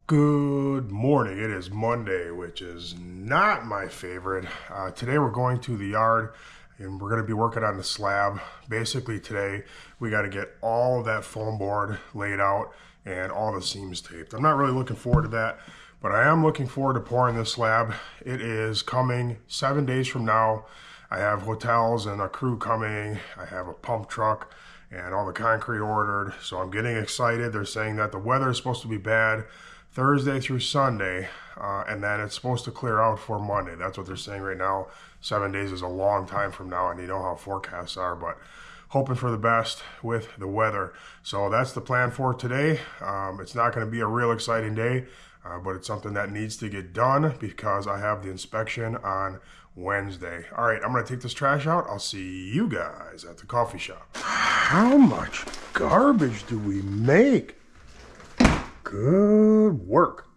Good morning. It is Monday, which is not my favorite. Today we're going to the yard and we're going to be working on the slab. Basically today we got to get all of that foam board laid out and all the seams taped. I'm not really looking forward to that, but I am looking forward to pouring this slab. It is coming 7 days from now. I have hotels and a crew coming. I have a pump truck and all the concrete ordered. So I'm getting excited. They're saying that the weather is supposed to be bad Thursday through Sunday, and then it's supposed to clear out for Monday. That's what they're saying right now. 7 days is a long time from now, and you know how forecasts are, but hoping for the best with the weather. So that's the plan for today. It's not going to be a real exciting day, but it's something that needs to get done because I have the inspection on Wednesday. All right, I'm going to take this trash out. I'll see you guys at the coffee shop. How much garbage do we make? Good work.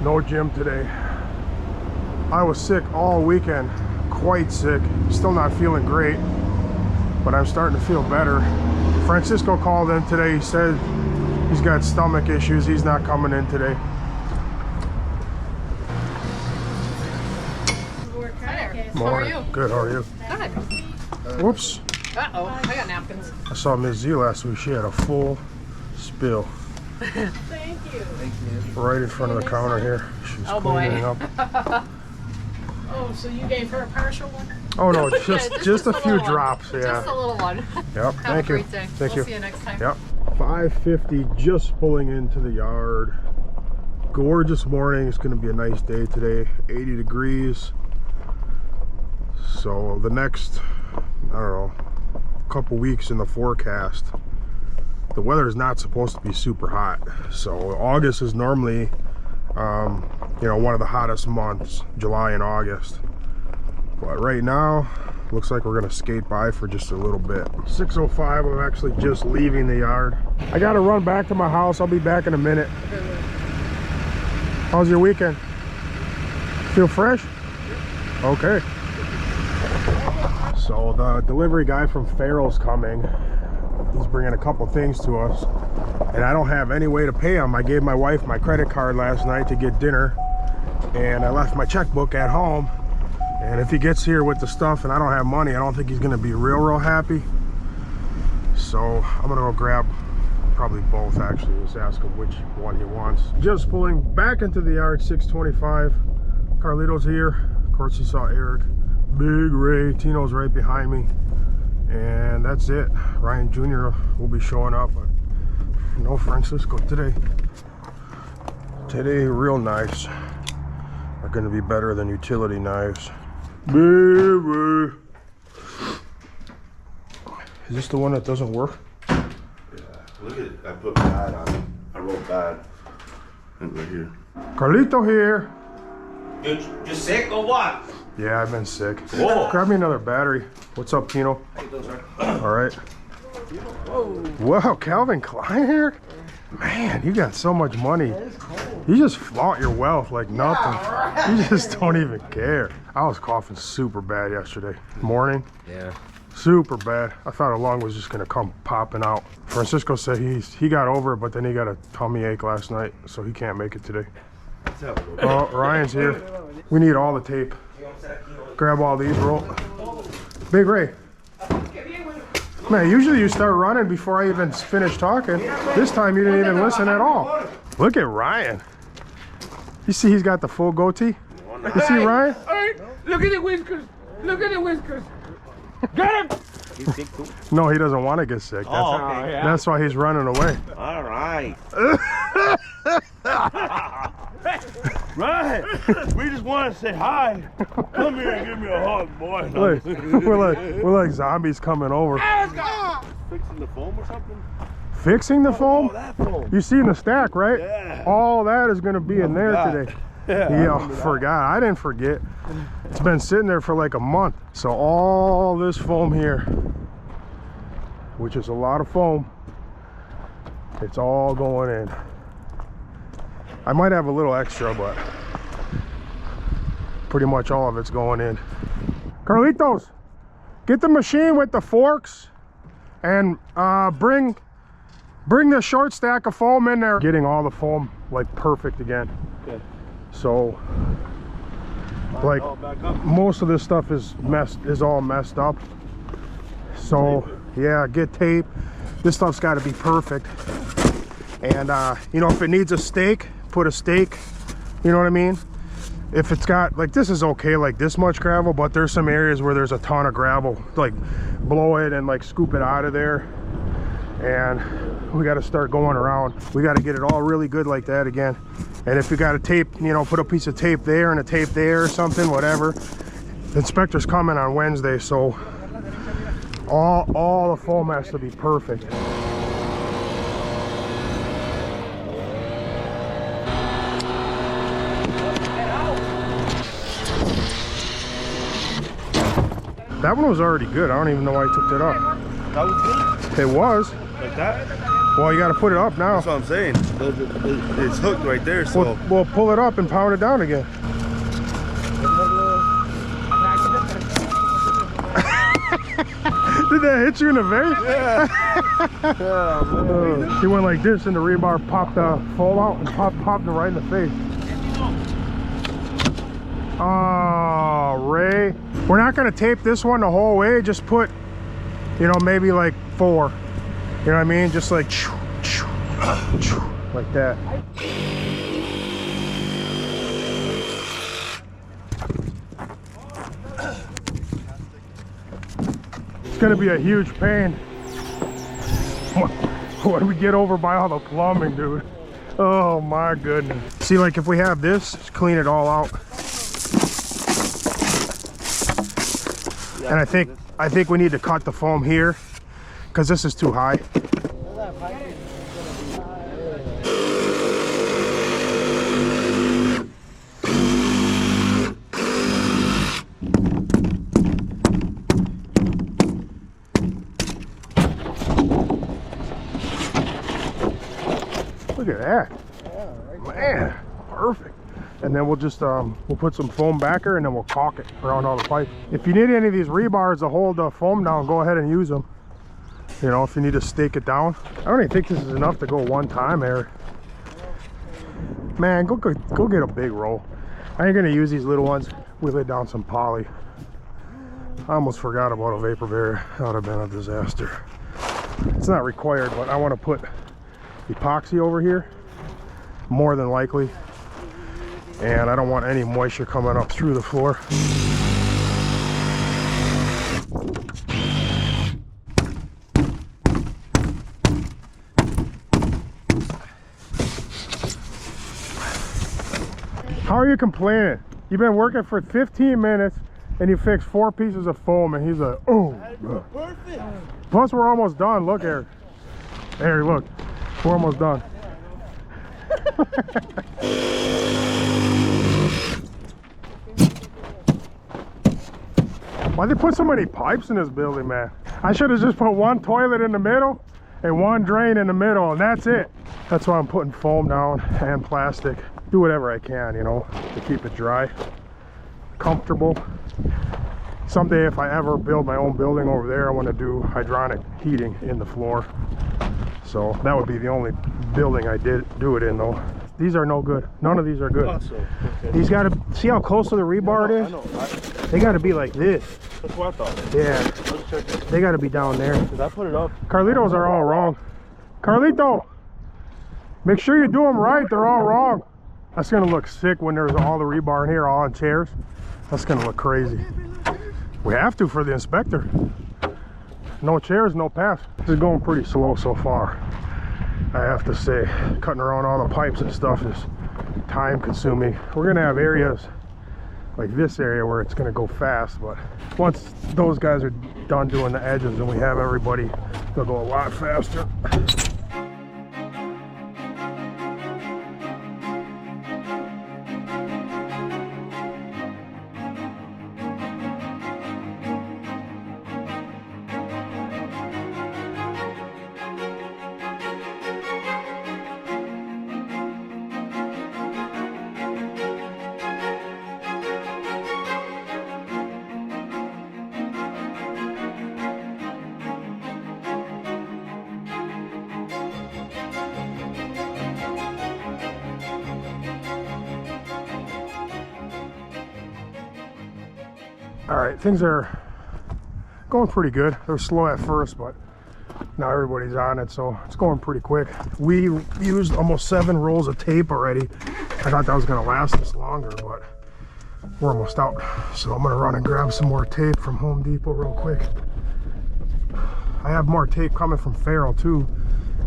No gym today. I was sick all weekend, quite sick. Still not feeling great, but I'm starting to feel better. Francisco called in today. He said he's got stomach issues. He's not coming in today. How are you? Good, how are you? Good. Whoops. Uh-oh, I got napkins. I saw Ms. Z last week. She had a full spill. Thank you. Right in front of the counter here. She's cleaning up. Oh, so you gave her a partial one? Oh no, just a few drops, yeah. Just a little one. Yep, thank you. Have a great day. Thank you. We'll see you next time. Yep. 5:50, just pulling into the yard. Gorgeous morning. It's gonna be a nice day today. 80 degrees. So the next, I don't know, couple weeks in the forecast, the weather is not supposed to be super hot. So August is normally you know, one of the hottest months, July and August, but right now looks like we're gonna skate by for just a little bit. 6:05, I'm actually just leaving the yard. I gotta run back to my house. I'll be back in a minute. How's your weekend? Feel fresh? Okay. So the delivery guy from Farrell's coming. He's bringing a couple things to us, and I don't have any way to pay him. I gave my wife my credit card last night to get dinner, and I left my checkbook at home. And if he gets here with the stuff and I don't have money, I don't think he's gonna be real happy. So I'm gonna go grab probably both, actually. Just ask him which one he wants. Just pulling back into the yard, 6:25. Carlito's here. Of course, he saw Eric. Big Ray, Tino's right behind me, and that's it. Ryan Jr. will be showing up, but no Francisco today. Today, real knives are going to be better than utility knives. Big Ray. Is this the one that doesn't work? Yeah, look at it. I put bad on it. I wrote bad. And right here. Carlito here. You sick or what? Yeah, I've been sick. Whoa. Grab me another battery. What's up, Tino? How you doing, sir? All right. Whoa, Calvin Klein here? Man, you got so much money. You just flaunt your wealth like nothing. Yeah, right. You just don't even care. I was coughing super bad yesterday morning. Yeah. Super bad. I thought a lung was just gonna come popping out. Francisco said he got over it, but then he got a tummy ache last night, so he can't make it today. Oh, Ryan's here. We need all the tape. Grab all these, roll. Big Ray. Man, usually you start running before I even finish talking. This time you didn't even listen at all. Look at Ryan. You see he's got the full goatee? You see Ryan? Hey, look at the whiskers. Look at the whiskers. Got him. He's sick too? No, he doesn't want to get sick. That's why he's running away. All right. Right. We just want to say hi. Come here and give me a hug, boy. Look, we're like zombies coming over. Fixing the foam or something? Fixing the foam? Oh, that foam. You see in the stack, right? Yeah. All that is going to be in there today. Yeah, forgot. I didn't forget. It's been sitting there for like a month. So all this foam here, which is a lot of foam, it's all going in. I might have a little extra, but pretty much all of it's going in. Carlitos, get the machine with the forks and bring Bring the short stack of foam in there. Getting all the foam like perfect again. Okay. So like most of this stuff is all messed up. So yeah, get tape. This stuff's got to be perfect. And you know, if it needs a stake, put a stake. You know what I mean? If it's got, like, this is okay, like this much gravel, but there's some areas where there's a ton of gravel. Like, blow it and like scoop it out of there. And we got to start going around. We got to get it all really good like that again. And if you got a tape, you know, put a piece of tape there and a tape there or something, whatever. The inspector's coming on Wednesday, so all the foam has to be perfect. That one was already good. I don't even know why I took that up. That was good? It was. Like that? Well, you got to put it up now. That's what I'm saying. It's hooked right there, so. We'll pull it up and pound it down again. Did that hit you in the face? Yeah. Oh, man. He went like this and the rebar popped the foam out and popped it right in the face. Oh, Ray. We're not going to tape this one the whole way. Just put, you know, maybe like 4. You know what I mean? Just like that. It's going to be a huge pain when we get over by all the plumbing, dude. Oh my goodness. See, like if we have this, just clean it all out. And I think we need to cut the foam here because this is too high. Look at that. Man, perfect. And then we'll just we'll put some foam backer and then we'll caulk it around all the pipe. If you need any of these rebars to hold the foam down, go ahead and use them. You know, if you need to stake it down. I don't even think this is enough to go one time, Eric. Man, go get a big roll. I ain't gonna use these little ones. We laid down some poly. I almost forgot about a vapor barrier. That would have been a disaster. It's not required, but I want to put epoxy over here, more than likely. And I don't want any moisture coming up through the floor. How are you complaining? You've been working for 15 minutes and you fixed 4 pieces of foam and he's like, oh. Perfect. Plus we're almost done. Look, Eric. Eric, look. We're almost done. Why'd they put so many pipes in this building, man? I should have just put one toilet in the middle and one drain in the middle, and that's it. That's why I'm putting foam down and plastic. Do whatever I can, you know, to keep it dry, comfortable. Someday, if I ever build my own building over there, I want to do hydronic heating in the floor. So that would be the only building I do it in, though. These are no good. None of these are good. Okay. These got to, see how close to the rebar it is? I know. They got to be like this. That's what I thought. Yeah. They got to be down there. Because I put it up. Carlitos are all wrong. Carlito, make sure you do them right. They're all wrong. That's going to look sick when there's all the rebar in here, all on chairs. That's going to look crazy. We have to for the inspector. No chairs, no pass. This is going pretty slow so far, I have to say. Cutting around all the pipes and stuff is time consuming. We're going to have areas like this area where it's going to go fast, but once those guys are done doing the edges and we have everybody, they'll go a lot faster. All right, things are going pretty good. They were slow at first, but now everybody's on it, so it's going pretty quick. We used almost 7 rolls of tape already. I thought that was gonna last us longer, but we're almost out. So I'm gonna run and grab some more tape from Home Depot real quick. I have more tape coming from Farrell too,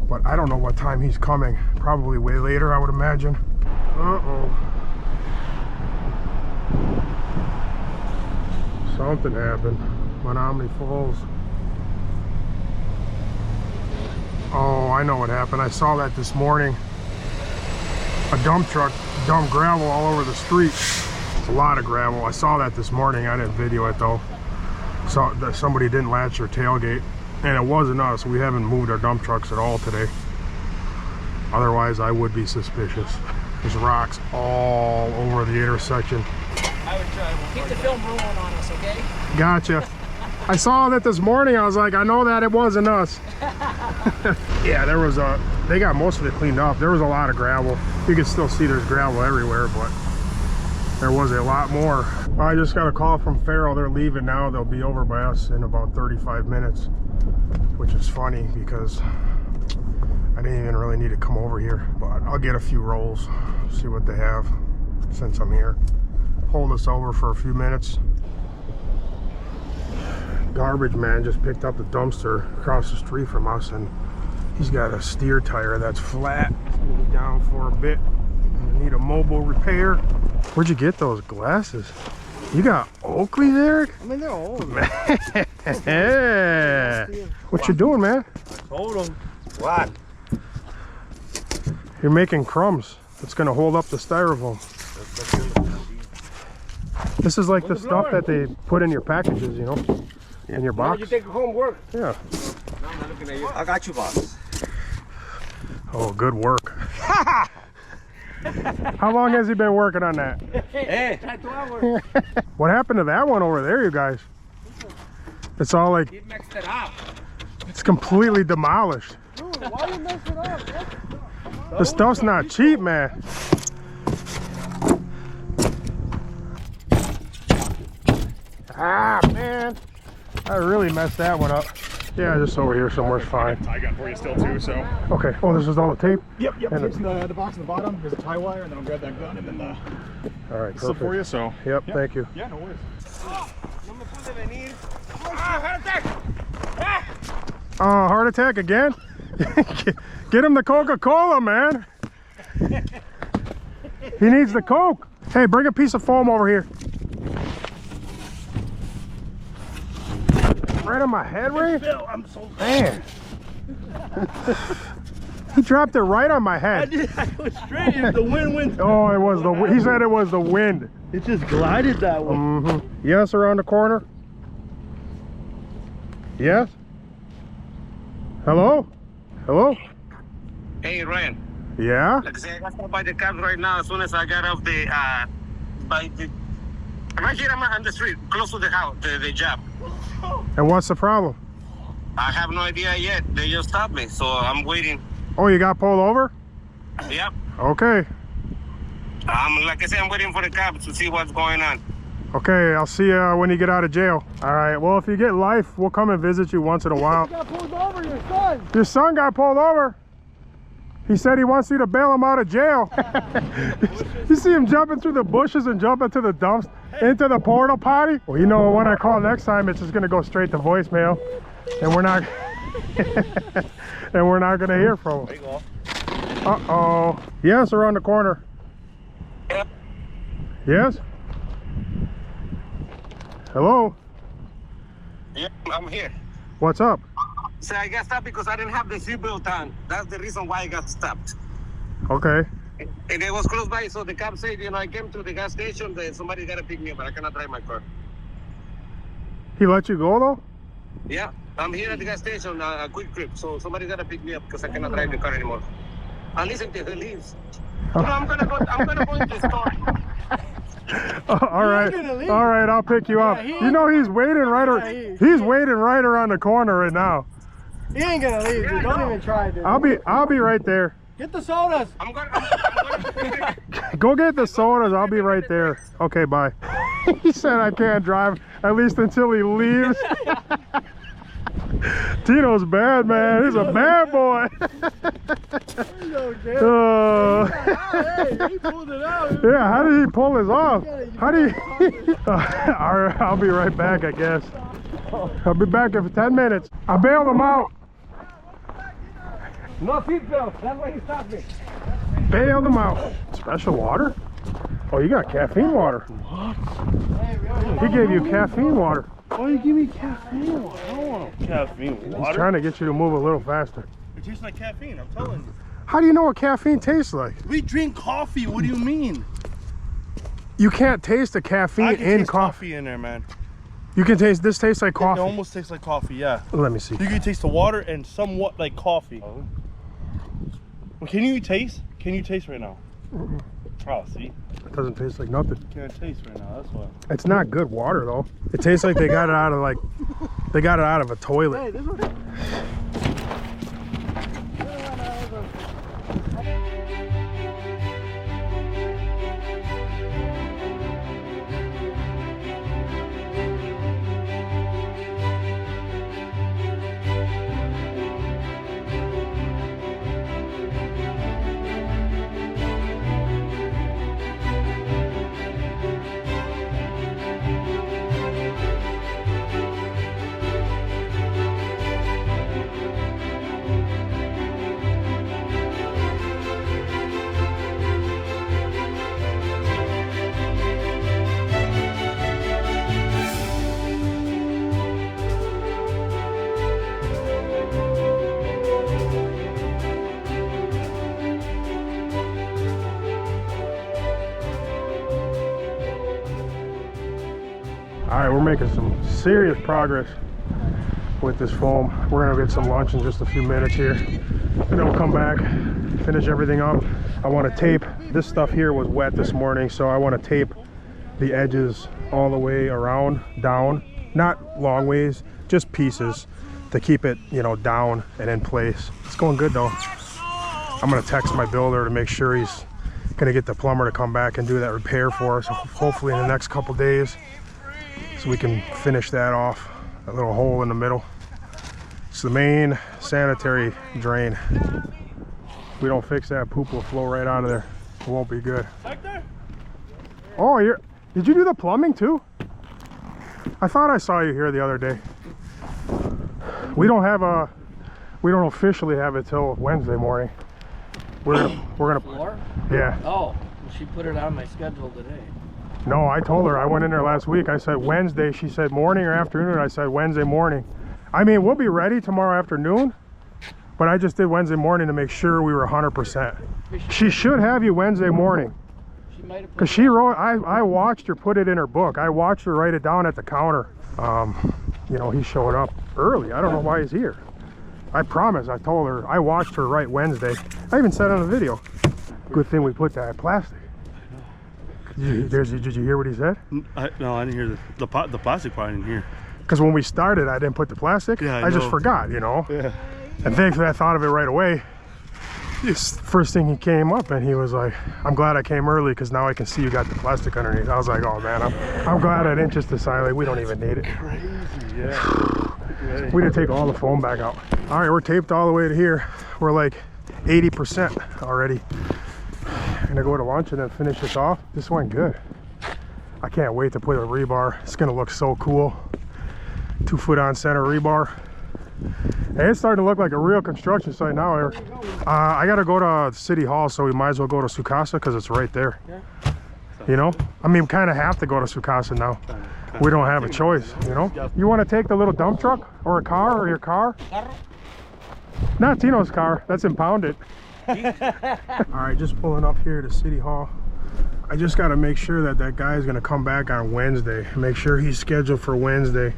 but I don't know what time he's coming. Probably way later, I would imagine. Uh-oh. Something happened. Menominee Falls. Oh, I know what happened. I saw that this morning. A dump truck dumped gravel all over the street. It's a lot of gravel. I saw that this morning. I didn't video it though. So that somebody didn't latch their tailgate. And it wasn't us. We haven't moved our dump trucks at all today. Otherwise, I would be suspicious. There's rocks all over the intersection. I would try. Keep the film rolling on us, okay? Gotcha. I saw that this morning. I was like, I know that it wasn't us. Yeah, there was they got most of it cleaned up. There was a lot of gravel. You can still see there's gravel everywhere, but there was a lot more. I just got a call from Farrell. They're leaving now. They'll be over by us in about 35 minutes, which is funny because I didn't even really need to come over here, but I'll get a few rolls, see what they have since I'm here. Hold us over for a few minutes. Garbage man just picked up the dumpster across the street from us, and he's got a steer tire that's flat. It's gonna be down for a bit. I need a mobile repair. Where'd you get those glasses? You got Oakleys, Eric? I mean, they're old. Yeah. What you doing, man? Hold them. What? You're making crumbs. It's gonna hold up the styrofoam. This is like the stuff that they put in your packages, you know, in your box. You take homework. Yeah. No, I'm not looking at you. I got you, boss. Oh, good work. How long has he been working on that? Hey, What happened to that one over there, you guys? It's all like, he mixed it up. it's completely demolished. Dude, why you mess it up? The stuff's not cheap, man. Ah, man. I really messed that one up. Yeah, just over here somewhere's fine. Tie gun for you still too, so. Okay. Oh, this is all the tape? Yep. And Here's the box on the bottom. Here's a tie wire, and then I'll grab that gun and then the all right, slip for you. perfect. So. Yep, thank you. Yeah, no worries. Heart attack again? Get him the Coca-Cola, man. He needs the Coke. Hey, bring a piece of foam over here. Right on my head, Ray? I'm so Man. He dropped it right on my head. I was straight in the wind. Oh, it was the he said it was the wind. It just glided that way. Yes, around the corner. Yes. Hello? Hello? Hey, Ryan. Yeah? Like I said, I got stopped by the cops right now. As soon as I got off the, I'm right here on the street, close to the house, the job. And what's the problem? I have no idea yet. They just stopped me, so I'm waiting. Oh, you got pulled over? Yep. Okay. Like I said, I'm waiting for the cops to see what's going on. Okay, I'll see you when you get out of jail. All right, well, if you get life, we'll come and visit you once in a while. You got pulled over, your son. Your son got pulled over. He said he wants you to bail him out of jail. You see him jumping through the bushes and jumping to the dumps, into the porta potty? Well, you know, when I call next time, it's just gonna go straight to voicemail. And we're not, and we're not gonna hear from him. Uh-oh. Yes, around the corner. Yep. Yes? Hello? Yep, I'm here. What's up? So I got stopped because I didn't have the seatbelt on. That's the reason why I got stopped. Okay. And it was close by, so the cop said, you know, I came to the gas station, then somebody got to pick me up, but I cannot drive my car. He let you go though? Yeah, I'm here at the gas station, a quick trip, so somebody got to pick me up because I cannot drive the car anymore. And listen to he leaves. You know, I'm gonna go in the store. All right, I'll pick you up. You know he's waiting he's waiting right around the corner right now. He ain't gonna leave, dude. Don't even try, dude. I'll be right there. Get the sodas. I'm gonna Go get the sodas. I'll be right there. Okay, bye. He said I can't drive. At least until he leaves. Tino's bad, man. He's a bad boy. He pulled it out. Yeah, how did he pull this off? How do you... Alright, I'll be right back, I guess. I'll be back in 10 minutes. I bailed him out. No seatbelt. That's why he stopped me. Bailed him out. Special water? Oh, you got caffeine water. What? He gave you caffeine water. Oh, you give me caffeine water. I don't want caffeine He's water. trying to get you to move a little faster. It tastes like caffeine, I'm telling you. How do you know what caffeine tastes like? We drink coffee, what do you mean? You can't taste the caffeine I can in taste coffee. coffee in there, man. You can taste, this tastes like coffee. It almost tastes like coffee, yeah. Let me see. You can taste the water and somewhat like coffee. Well, can you taste? Can you taste right now? Oh, see? It doesn't taste like nothing. Can't taste right now, that's why. It's not good water though. It tastes like they got it out of they got it out of a toilet. Hey, this one. All right, we're making some serious progress with this foam. We're gonna get some lunch in just a few minutes here, and then we'll come back, finish everything up. I want to tape, this stuff here was wet this morning, so I want to tape the edges all the way around, down, not long ways, just pieces to keep it, you know, down and in place. It's going good though. I'm gonna text my builder to make sure he's gonna get the plumber to come back and do that repair for us, hopefully in the next couple days, so we can finish that off, that little hole in the middle. It's the main sanitary drain. If we don't fix that, poop will flow right out of there. It won't be good. Oh, did you do the plumbing too? I thought I saw you here the other day. We don't officially have it till Wednesday morning. We're gonna Floor? yeah. Oh, she put it on my schedule today. No, I told her, I went in there last week. I said Wednesday. She said morning or afternoon. I said Wednesday morning. I mean, we'll be ready tomorrow afternoon, but I just did Wednesday morning to make sure we were 100%. She should have you Wednesday morning. She might have put Because she wrote, I watched her put it in her book. I watched her write it down at the counter. You know, he showed up early. I don't know why he's here. I promise, I told her, I watched her write Wednesday. I even said on the video, good thing we put that plastic. Did you hear what he said? No, I didn't hear the plastic part. I didn't hear. Because when we started, I didn't put the plastic. Yeah, I just know. forgot, you know. Yeah. And thankfully, I thought of it right away. First thing he came up and he was like, I'm glad I came early because now I can see you got the plastic underneath. I was like, oh man, I'm glad I didn't just decide like we don't even need it. Crazy, yeah. We didn't take all the foam back out. All right, we're taped all the way to here. We're like 80% already. Gonna go to lunch and then finish this off. This went good. I can't wait to put a rebar. It's gonna look so cool. 2 foot on center rebar. And it's starting to look like a real construction site now, Eric. I gotta go to City Hall, so we might as well go to Sukasa because it's right there. You know? I mean, we kind of have to go to Sukasa now. We don't have a choice, you know? You want to take the little dump truck or a car or your car? Not Tino's car, that's impounded. All right, just pulling up here to City Hall. I just got to make sure that that guy is going to come back on Wednesday. Make sure he's scheduled for Wednesday.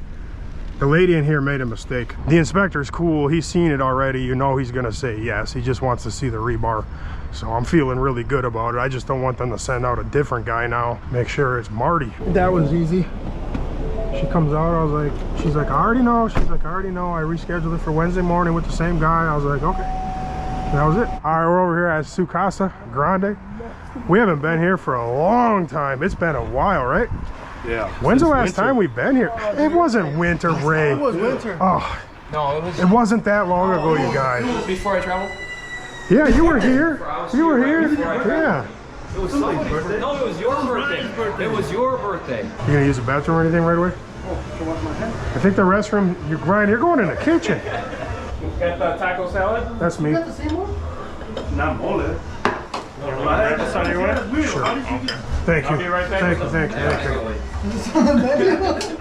The lady in here made a mistake. The inspector's cool. He's seen it already. You know he's going to say yes. He just wants to see the rebar. So I'm feeling really good about it. I just don't want them to send out a different guy now. Make sure it's Marty. That was easy. She comes out. I was like, she's like, I already know. She's like, I already know. I rescheduled it for Wednesday morning with the same guy. I was like, okay. That was it. All right, we're over here at Sukasa Grande. We haven't been here for a long time. It's been a while, right? Yeah. When's the Since last winter. time we've been here? It wasn't winter, Ray. It was winter. Oh, No, it was it wasn't that long ago, you guys. before I traveled. Yeah, you were here. You were here. Yeah. It was somebody's birthday. No, it was your birthday. It was your birthday. You gonna use the bathroom or anything right away? I think the restroom. Ryan, you're going in the kitchen. Got the taco salad? That's me. Not mole. Sure. Thank you. I'll be right back. Thank you.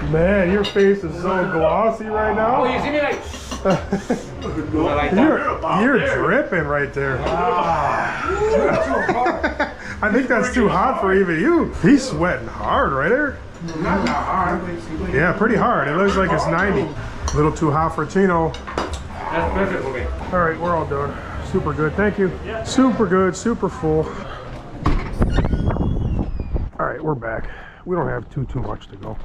Man, your face is so glossy right Oh, now. you see me like? I like that. You're dripping right there. I think that's too hot for even you. He's sweating hard right there. Yeah, pretty hard. It looks like it's 90. A little too hot for Tino. That's perfect for me. All right, we're all done. Super good, thank you. Super good, super full. All right, we're back. We don't have too much to go.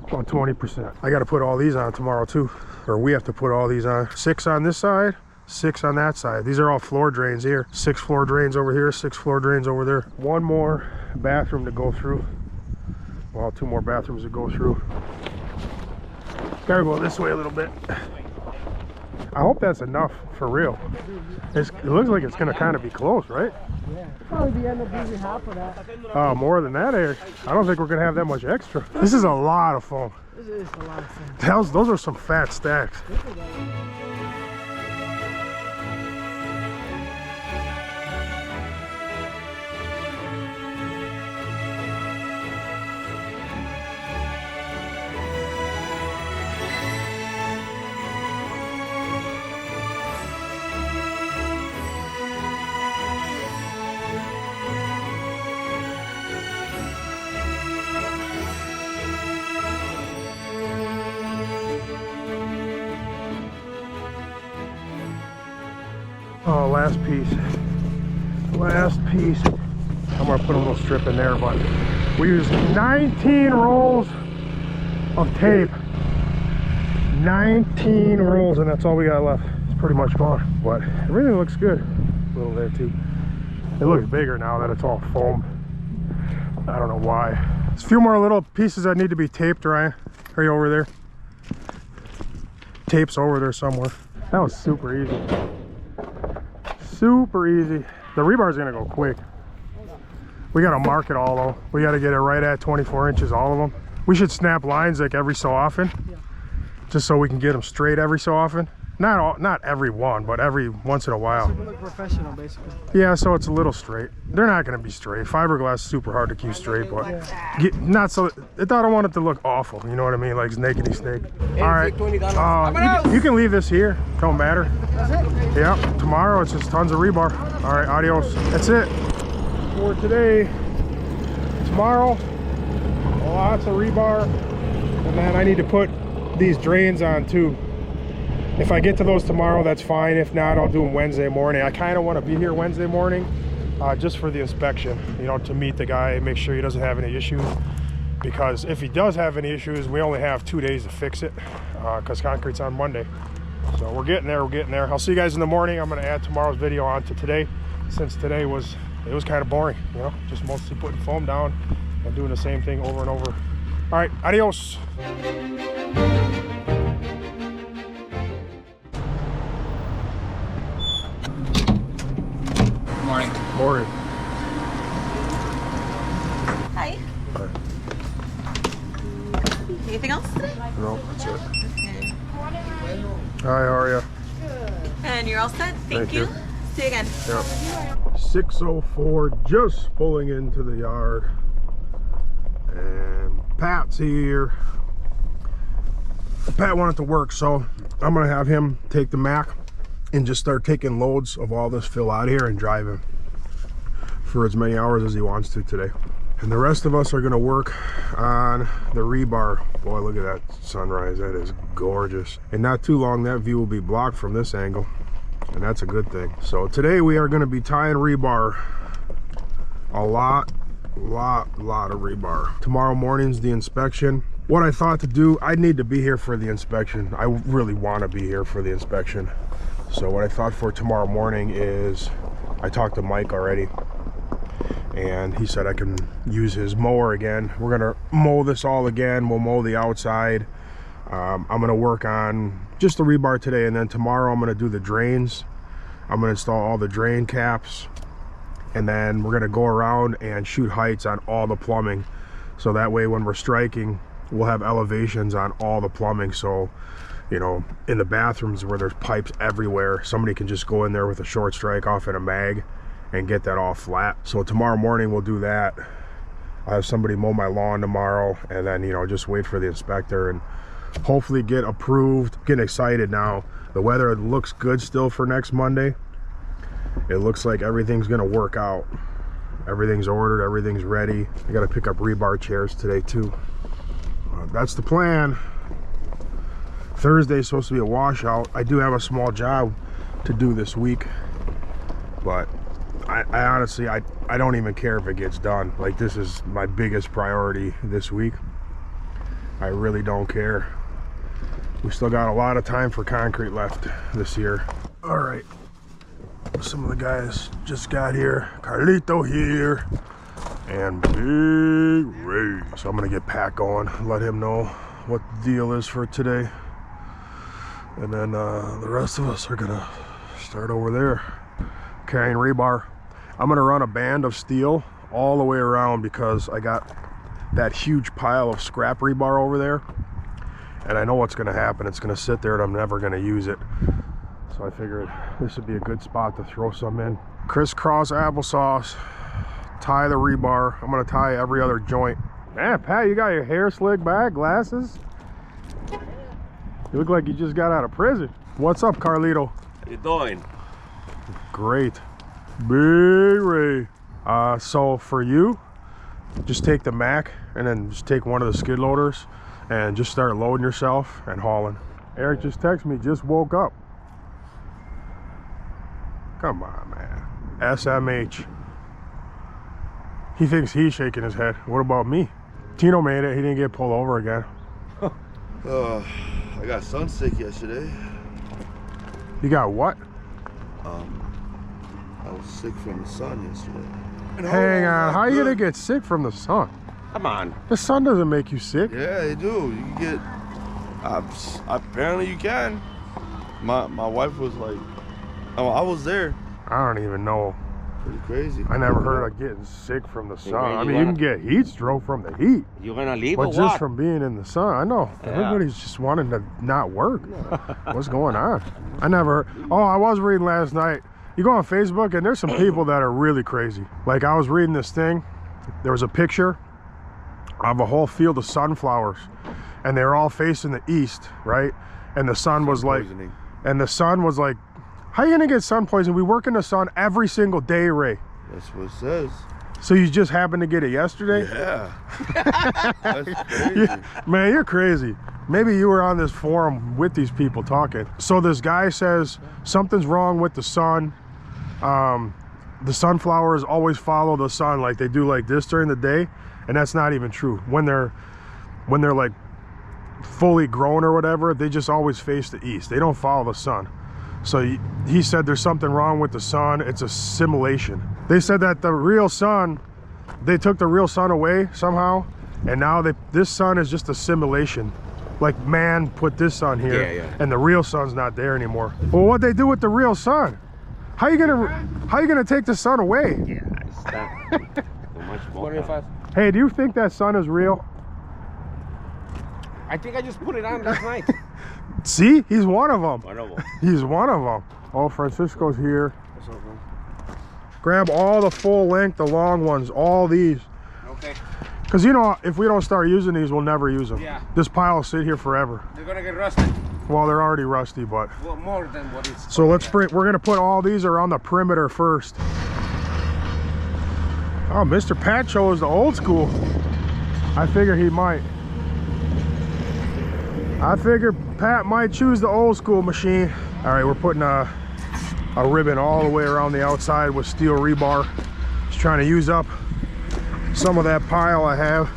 About 20%. I got to put all these on tomorrow too, or we have to put all these on. 6 on this side, 6 on that side. These are all floor drains here. 6 floor drains over here, 6 floor drains over there. 1 more bathroom to go through. Well, 2 more bathrooms to go through. Gotta go this way a little bit. I hope that's enough for real. It looks like it's gonna kind of be close, right? Probably the end of using half of that. More than that, Eric. I don't think we're gonna have that much extra. This is a lot of foam. This is a lot of fun. Those are some fat stacks. Oh, last piece. Last piece. I'm gonna put a little strip in there, but we used 19 rolls of tape. 19 rolls, and that's all we got left. It's pretty much gone, but everything looks good. A little there too. It looks bigger now that it's all foam. I don't know why. There's a few more little pieces that need to be taped, Ryan. Are you over there? Tape's over there somewhere. That was super easy. Super easy. The rebar is gonna go quick. We gotta mark it all though. We gotta get it right at 24 inches, all of them. We should snap lines like every so often, just so we can get them straight every so often. Not every one, but every once in a while. So we look professional, basically. Yeah, so it's a little straight. They're not gonna be straight. Fiberglass is super hard to keep straight, but not so. I don't want it to look awful. You know what I mean? Like snaky snake. All right. You can leave this here. Don't matter. Yeah. Tomorrow it's just tons of rebar. All right. Adios. That's it for today. Tomorrow, lots of rebar, and then I need to put these drains on too. If I get to those tomorrow, that's fine. If not, I'll do them Wednesday morning. I kind of want to be here Wednesday morning just for the inspection, you know, to meet the guy and make sure he doesn't have any issues. Because if he does have any issues, we only have 2 days to fix it because concrete's on Monday. So we're getting there, I'll see you guys in the morning. I'm going to add tomorrow's video on to today, since today was kind of boring, you know, just mostly putting foam down and doing the same thing over and over. All right, adios. Morning. Morning. Hi. Anything else today? No, that's it. Okay. Hi, how are you? And you're all set? Thank you. you. See you again. Yep. 6:04, just pulling into the yard. And Pat's here. Pat wanted to work, so I'm gonna have him take the Mac and just start taking loads of all this fill out here and drive him for as many hours as he wants to today. And the rest of us are gonna work on the rebar. Boy, look at that sunrise, that is gorgeous. And not too long, that view will be blocked from this angle, and that's a good thing. So today we are gonna be tying rebar, a lot of rebar. Tomorrow morning's the inspection. What I thought to do, I need to be here for the inspection. I really wanna be here for the inspection. So what I thought for tomorrow morning is, I talked to Mike already, and he said I can use his mower again. We're gonna mow this all again. We'll mow the outside. I'm gonna work on just the rebar today, and then tomorrow I'm gonna do the drains. I'm gonna install all the drain caps, and then we're gonna go around and shoot heights on all the plumbing, so that way when we're striking, we'll have elevations on all the plumbing. So, you know, in the bathrooms where there's pipes everywhere, somebody can just go in there with a short strike off in a mag and get that all flat. So tomorrow morning we'll do that. I'll have somebody mow my lawn tomorrow, and then, you know, just wait for the inspector and hopefully get approved. Getting excited now. The weather looks good still for next Monday. It looks like everything's gonna work out. Everything's ordered, everything's ready. I gotta pick up rebar chairs today too. That's the plan. Thursday's supposed to be a washout. I do have a small job to do this week, but I honestly, I don't even care if it gets done. Like, this is my biggest priority this week. I really don't care. We still got a lot of time for concrete left this year. All right, some of the guys just got here. Carlito here, and Big Ray. So I'm gonna get Pat going, let him know what the deal is for today. And then the rest of us are gonna start over there carrying rebar. I'm gonna run a band of steel all the way around because I got that huge pile of scrap rebar over there, and I know what's gonna happen. It's gonna sit there and I'm never gonna use it. So I figured this would be a good spot to throw some in. Crisscross applesauce, tie the rebar. I'm gonna tie every other joint. Man, Pat, you got your hair slicked back, glasses? You look like you just got out of prison. What's up, Carlito? How you doing? Great. Big Ray. So for you, just take the Mac and then just take one of the skid loaders and just start loading yourself and hauling. Eric just texted me, just woke up. Come on, man. SMH. He thinks he's shaking his head. What about me? Tino made it. He didn't get pulled over again. I got sunsick yesterday. You got what? I was sick from the sun yesterday. Hang on. How are you gonna get sick from the sun? Come on. The sun doesn't make you sick. Yeah, they do. You can get. Apparently, you can. My wife was like, oh, I was there. I don't even know. Pretty crazy. I never heard of getting sick from the sun. I mean, you can get heat stroke from the heat. You gonna leave but or just what? from being in the sun, I know. Yeah. Everybody's just wanting to not work. What's going on? I never. Oh, I was reading last night. You go on Facebook and there's some people that are really crazy. Like, I was reading this thing. There was a picture of a whole field of sunflowers, and they were all facing the east, right? And the sun was like, how you gonna get sun poisoning? We work in the sun every single day, Ray. That's what it says. So you just happened to get it yesterday? Yeah. That's crazy. Man, you're crazy. Maybe you were on this forum with these people talking. So this guy says something's wrong with the sun. The sunflowers always follow the sun, like they do like this during the day, and that's not even true. When they're like fully grown or whatever, they just always face the east. They don't follow the sun. So he said there's something wrong with the sun. It's a simulation. They said that the real sun, they took the real sun away somehow, and now this sun is just a simulation. Like, man put this sun here, and the real sun's not there anymore. Well, what'd they do with the real sun? How you gonna take the sun away? Yeah, it's not too much more. Hey, do you think that sun is real? I think I just put it on last night. See, he's one of them. One of them. He's one of them. Oh, Francisco's here. What's up, man? Grab all the full length, the long ones, all these. Okay. Because, you know, if we don't start using these, we'll never use them. Yeah. This pile will sit here forever. They're gonna get rusted. Well, they're already rusty, but. Well, more than what it's. So let's bring, we're gonna put all these around the perimeter first. Oh, Mr. Pat chose the old school. I figure he might. I figured Pat might choose the old school machine. All right, we're putting a ribbon all the way around the outside with steel rebar. Just trying to use up some of that pile I have.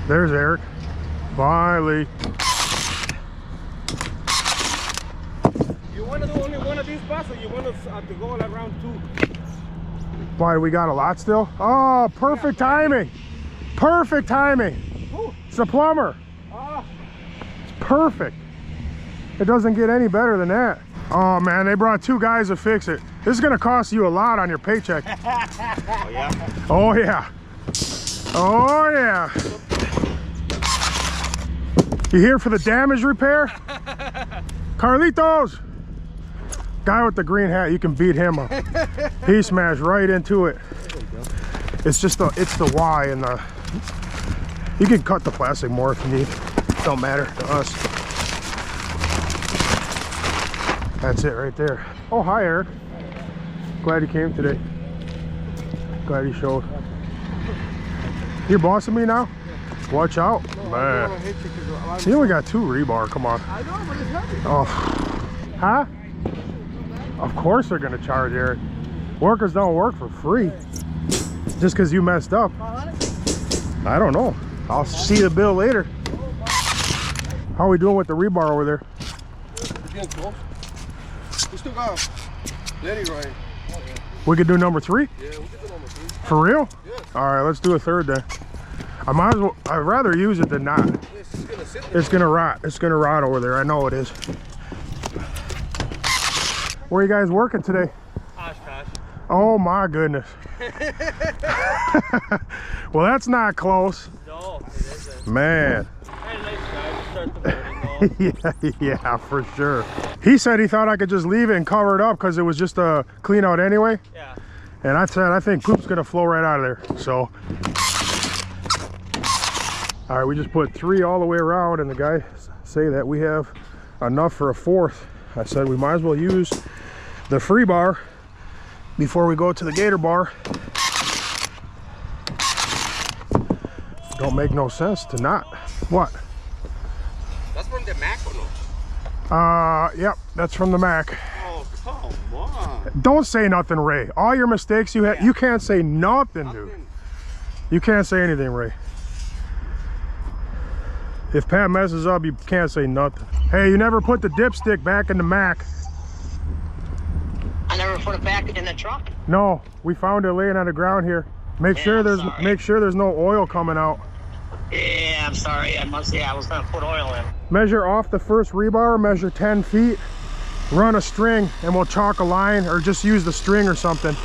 There's Eric. Finally. so you want us to go all around too. Why, we got a lot still? Oh, perfect timing. Perfect timing. It's the plumber. It's perfect. It doesn't get any better than that. Oh man, they brought 2 guys to fix it. This is gonna cost you a lot on your paycheck. Oh yeah? Oh yeah. Oh yeah. You here for the damage repair? Carlitos! Guy with the green hat, you can beat him up. He smashed right into it. It's just it's the Y and the... You can cut the plastic more if you need. Don't matter to us. That's it right there. Oh, hi Eric. Glad you came today. Glad you showed. You're bossing me now? Watch out. Man. You only got 2 rebar, come on. I know, but it's heavy. Oh. Huh? Of course they're gonna charge, Eric. Workers don't work for free. Just because you messed up. I don't know. I'll see the bill later. How are we doing with the rebar over there? Getting close. We still got plenty right. We could do number 3? Yeah, we could do number 3. For real? Yeah. All right, let's do a 3rd then. I might as well, I'd rather use it than not. It's gonna rot. It's gonna rot over there. I know it is. Where are you guys working today? Oshkosh. Oh my goodness. Well, that's not close. No, it isn't. Man. Had a nice drive to start the morning though. Yeah, for sure. He said he thought I could just leave it and cover it up because it was just a clean out anyway. Yeah. And I said, I think poop's gonna flow right out of there. So, all right, we just put 3 all the way around, and the guy say that we have enough for a 4th. I said we might as well use the free bar before we go to the gator bar. Don't make no sense to not. What? That's from the Mac or no? Yep, that's from the Mac. Oh, come on. Don't say nothing, Ray. All your mistakes you had, you can't say nothing, dude. You can't say anything, Ray. If Pat messes up, you can't say nothing. Hey, you never put the dipstick back in the Mac. I never put it back in the truck. No, we found it laying on the ground here. Make sure there's no oil coming out. Yeah, I'm sorry. I was gonna put oil in. Measure off the first rebar, measure 10 feet, run a string, and we'll chalk a line or just use the string or something.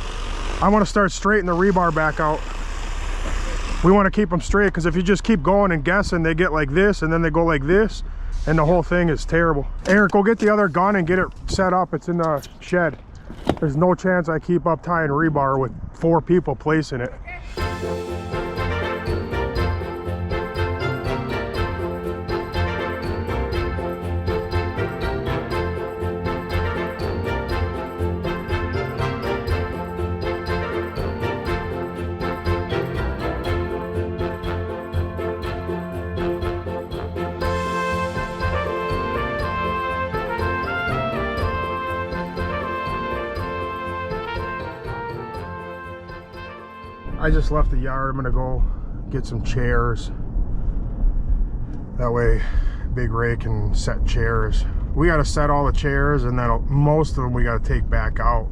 I want to start straightening the rebar back out. We want to keep them straight because if you just keep going and guessing, they get like this and then they go like this and the whole thing is terrible. Eric, go get the other gun and get it set up. It's in the shed. There's no chance I keep up tying rebar with 4 people placing it. I just left the yard. I'm gonna go get some chairs. That way Big Ray can set chairs. We gotta set all the chairs and then most of them we gotta take back out.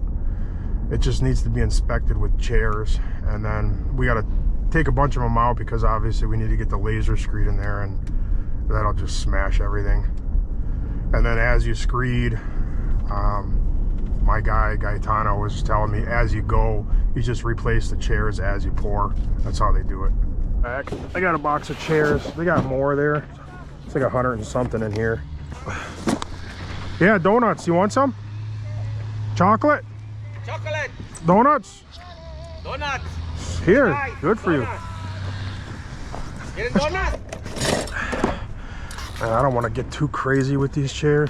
It just needs to be inspected with chairs. And then we gotta take a bunch of them out because obviously we need to get the laser screed in there and that'll just smash everything. And then as you screed, my guy Gaetano was telling me as you go, you just replace the chairs as you pour. That's how they do it. I got a box of chairs. They got more there. It's like 100 and something in here. Yeah, donuts. You want some? Chocolate? Chocolate. Donuts? Donuts. Here, Nice. good for Donuts. Get a donut. Man, I don't want to get too crazy with these chairs.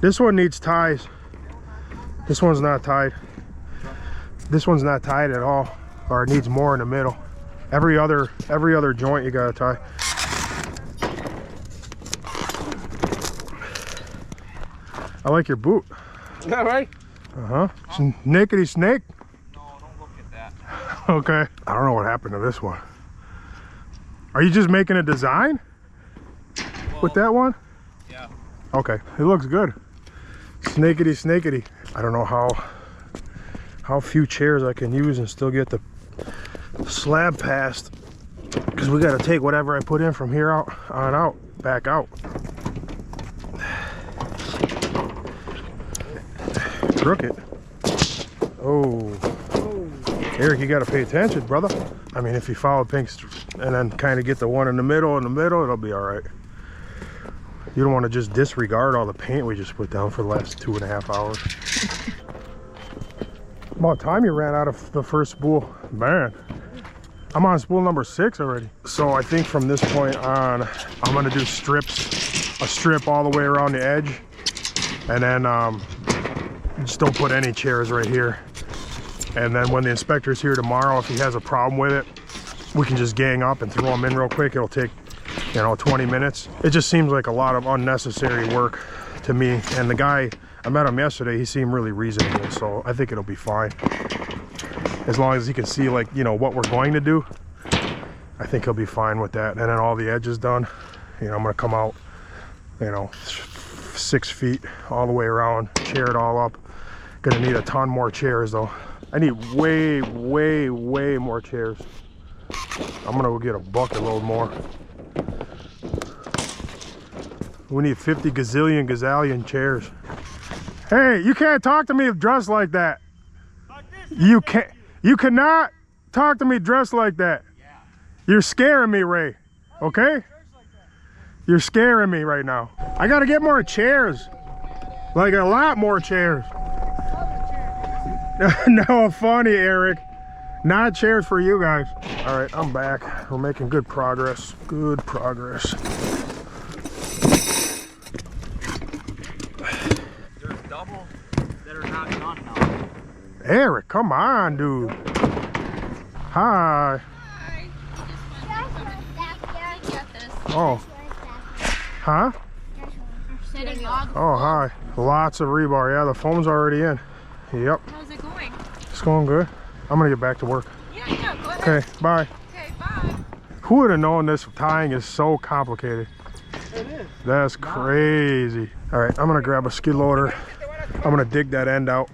This one needs ties. This one's not tied. This one's not tied at all, or it needs more in the middle. Every other joint you gotta tie. I like your boot. Is that right? Uh-huh. Nickety snake. No, don't look at that. Okay. I don't know what happened to this one. Are you just making a design with that one? Yeah. Okay, it looks good. Snakety snakety. I don't know how few chairs I can use and still get the slab passed, because we got to take whatever I put in from here out on out, back out. Crooked. Oh. Eric, you got to pay attention, brother. I mean, if you follow Pink's and then kind of get the one in the middle, it'll be all right. You don't want to just disregard all the paint we just put down for the last 2.5 hours. About time you ran out of the first spool. Man, I'm on spool number 6 already. So I think from this point on, I'm gonna do strips, a strip all the way around the edge, and then just don't put any chairs right here. And then when the inspector's here tomorrow, if he has a problem with it, we can just gang up and throw them in real quick. It'll take, 20 minutes. It just seems like a lot of unnecessary work to me. And the guy, I met him yesterday, he seemed really reasonable, so I think it'll be fine. As long as he can see, like, what we're going to do, I think he'll be fine with that. And then all the edges done, I'm gonna come out, 6 feet all the way around, chair it all up. Gonna need a ton more chairs though. I need way more chairs. I'm gonna go get a bucket load more. We need 50 gazillion chairs. Hey, you can't talk to me dressed like that. You cannot talk to me dressed like that. You're scaring me, Ray. Okay? You're scaring me right now. I gotta get more chairs. Like a lot more chairs. No, funny, Eric. Not chairs for you guys. All right, I'm back. We're making good progress. Good progress. There's double that are not done now. Eric, come on, dude. Hi. Oh. Huh? Oh, hi. Lots of rebar. Yeah, the foam's already in. Yep. How's it going? It's going good. I'm gonna get back to work. Yeah, go ahead. Okay, bye. Okay, bye. Who would have known this tying is so complicated? It is. That's crazy. All right, I'm gonna grab a skid loader. I'm gonna dig that end out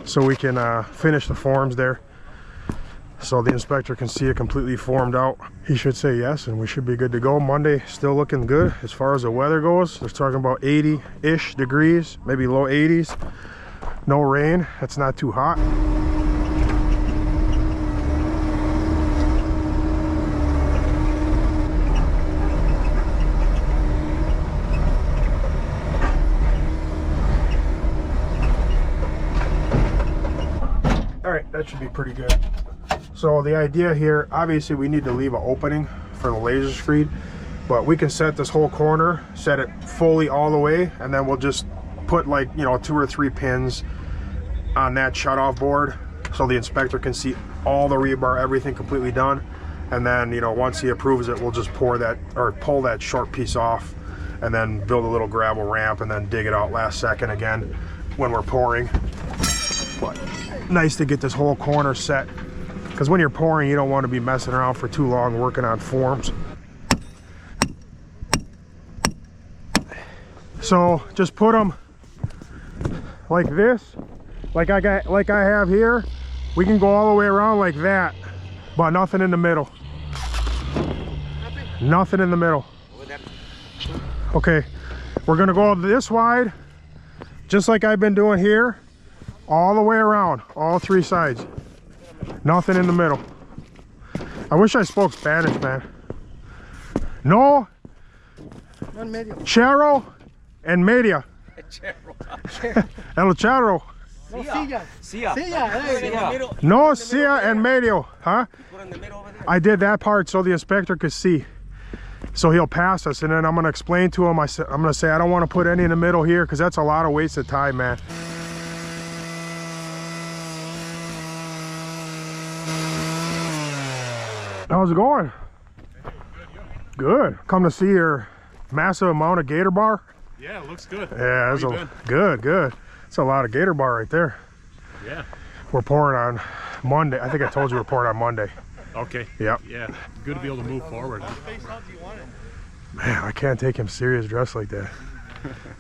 so we can finish the forms there, so the inspector can see it completely formed out. He should say yes, and we should be good to go. Monday still looking good as far as the weather goes. They're talking about 80-ish degrees, maybe low 80s. No rain. That's not too hot. All right, that should be pretty good. So the idea here, obviously we need to leave an opening for the laser screed, but we can set this whole corner, set it fully all the way, and then we'll just put like 2 or 3 pins on that shutoff board so the inspector can see all the rebar, everything completely done. And then once he approves it, we'll just pour that or pull that short piece off and then build a little gravel ramp and then dig it out last second again when we're pouring. But nice to get this whole corner set, because when you're pouring you don't want to be messing around for too long working on forms. So just put them like this, like I have here. We can go all the way around like that, but nothing in the middle. Nothing in the middle. Okay, we're gonna go this wide, just like I've been doing here, all the way around, all 3 sides. Nothing in the middle. I wish I spoke Spanish, man. No. Chero and media. El charro. No, sia and medio. Huh? I did that part so the inspector could see. So he'll pass us, and then I'm gonna explain to him. I'm gonna say I don't want to put any in the middle here because that's a lot of wasted time, man. How's it going? Good. Come to see your massive amount of gator bar. Yeah, it looks good. Yeah, that's good. It's a lot of gator bar right there. Yeah. We're pouring on Monday. I think I told you we're pouring on Monday. Okay. Yep. Yeah. Good to be able to move forward. Man, I can't take him serious dressed like that.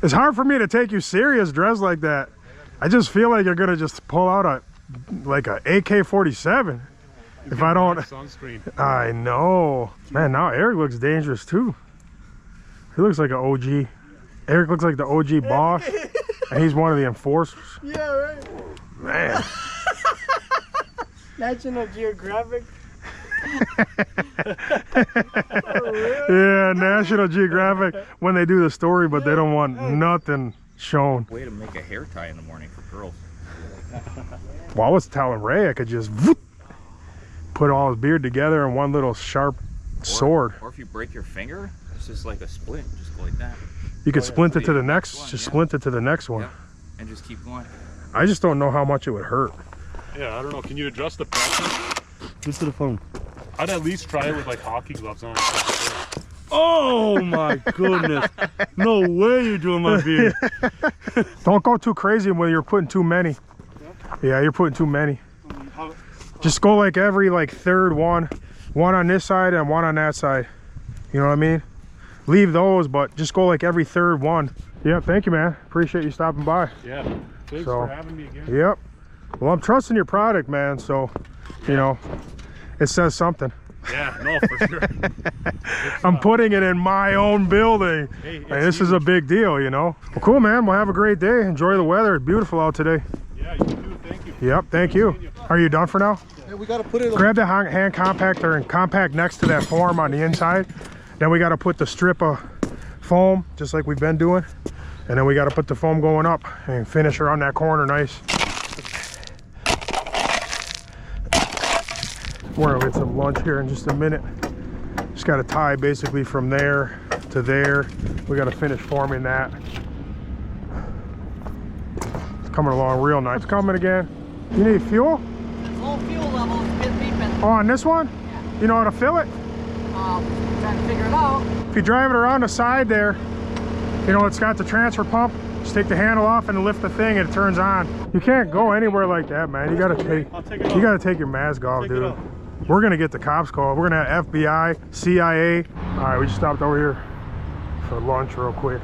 It's hard for me to take you serious dressed like that. I just feel like you're gonna just pull out a AK-47 if I don't. Sunscreen. I know. Man, now Eric looks dangerous too. He looks like an OG. Eric looks like the OG boss, and he's one of the enforcers. Yeah, right. Man. National Geographic. Yeah, National Geographic when they do the story, but they don't want nothing shown. Way to make a hair tie in the morning for girls. Well, I was telling Ray I could just put all his beard together in one little sharp sword. Or if you break your finger, it's just like a splint. Just go like that. You could splint it to the next, just splint it to the next one. Yeah. And just keep going. I just don't know how much it would hurt. Yeah, I don't know. Can you adjust the pressure? Just to the phone. I'd at least try it with like hockey gloves on. Oh my goodness. No way you're doing my beard. Don't go too crazy when you're putting too many. Yeah, you're putting too many. Just go like every third one. One on this side and one on that side. You know what I mean? Leave those, but just go like every third one. Yeah, thank you, man. Appreciate you stopping by. Yeah, thanks for having me again. Yep. Well, I'm trusting your product, man, so, you know, it says something. Yeah, no, for sure. I'm putting it in my own building. Hey, and this is a big deal, you know. Well, cool, man. Well, have a great day. Enjoy the weather. It's beautiful out today. Yeah, you too. Thank you. Yep, thank you. Are you done for now? Yeah, we gotta put it on. Grab the hand compactor and compact next to that form on the inside. Then we got to put the strip of foam, just like we've been doing. And then we got to put the foam going up and finish around that corner nice. We're gonna get some lunch here in just a minute. Just got to tie basically from there to there. We got to finish forming that. It's coming along real nice. It's coming again. You need fuel? Low fuel level is a bit beeping. Oh, on this one? Yeah. You know how to fill it? Trying to figure it out. If you drive it around the side there, you know, it's got the transfer pump. Just take the handle off and lift the thing and it turns on. You can't go anywhere like that, man. You gotta take your mask off, dude. We're gonna get the cops called. We're gonna have FBI, CIA. All right, we just stopped over here for lunch real quick.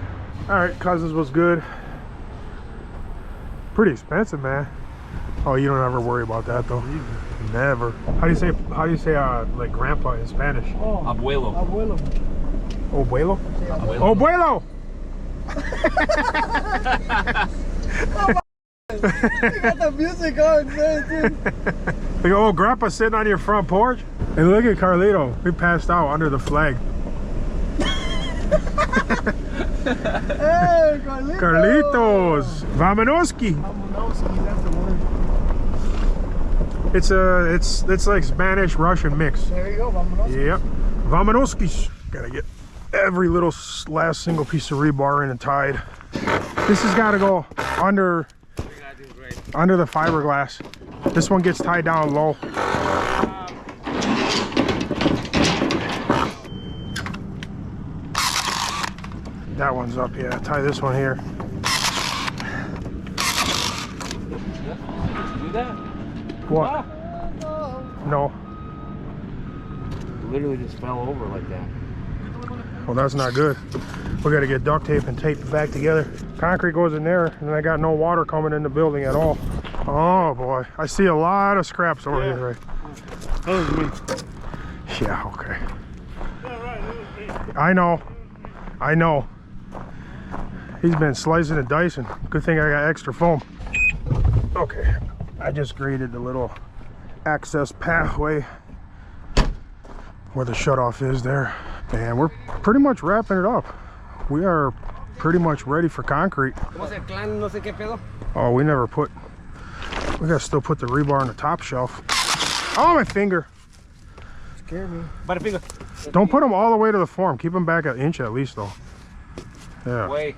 All right, Cousins was good. Pretty expensive, man. Oh, you don't ever worry about that though. Never. How do you say like grandpa in Spanish? Oh, abuelo. Abuelo. Abuelo? Abuelo. Abuelo! You got the music on, man. Look, oh, grandpa's sitting on your front porch. And look at Carlito. We passed out under the flag. Hey, Carlitos. Carlitos. Vamanoski. Vamanoski, that's the word. It's like Spanish Russian mix. There you go, Vamanoski. Yep. Vamanoskis. Gotta get every little last single piece of rebar in and tied. This has got to go under the fiberglass. This one gets tied down low. That one's up, yeah. Tie this one here. Do that? What? No. Literally just fell over like that. Well, that's not good. We got to get duct tape and tape it back together. Concrete goes in there, and I got no water coming in the building at all. Oh boy, I see a lot of scraps over here, right? That was me. Yeah, okay. I know. He's been slicing and dicing. Good thing I got extra foam. Okay, I just graded the little access pathway where the shutoff is there. And we're pretty much wrapping it up. We are pretty much ready for concrete. Oh, we gotta still put the rebar on the top shelf. Oh, my finger. Scared me. By the finger. Don't put them all the way to the form. Keep them back an inch at least though. Yeah. Way.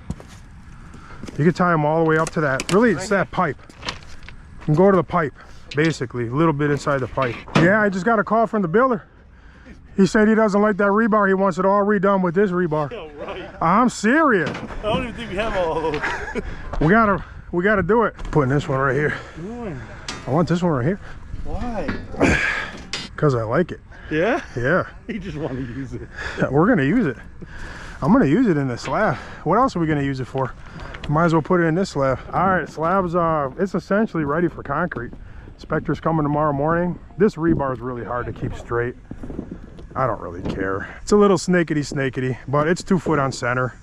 You can tie them all the way up to that. Really, it's that pipe. You can go to the pipe, basically. A little bit inside the pipe. Yeah, I just got a call from the builder. He said he doesn't like that rebar. He wants it all redone with this rebar. Yeah, right. I'm serious. I don't even think we have all of those. We gotta do it. Putting this one right here. I want this one right here. Why? Because I like it. Yeah? Yeah. You just want to use it. We're gonna use it. I'm gonna use it in the slab. What else are we gonna use it for? Might as well put it in this slab. All right, slab's it's essentially ready for concrete. Spectre's coming tomorrow morning. This rebar is really hard to keep straight. I don't really care. It's a little snakety, but it's 2 foot on center.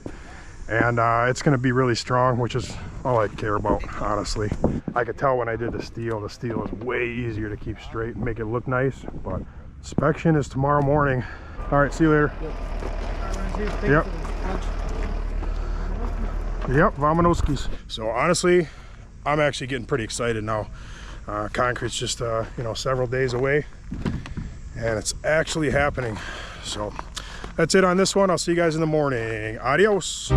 And it's gonna be really strong, which is all I care about, honestly. I could tell when I did the steel is way easier to keep straight and make it look nice, but inspection is tomorrow morning. All right, see you later. Yep. Yep, vamanoskis. So honestly, I'm actually getting pretty excited now. Concrete's just, you know, several days away, and it's actually happening. So that's it on this one. I'll see you guys in the morning. Adios.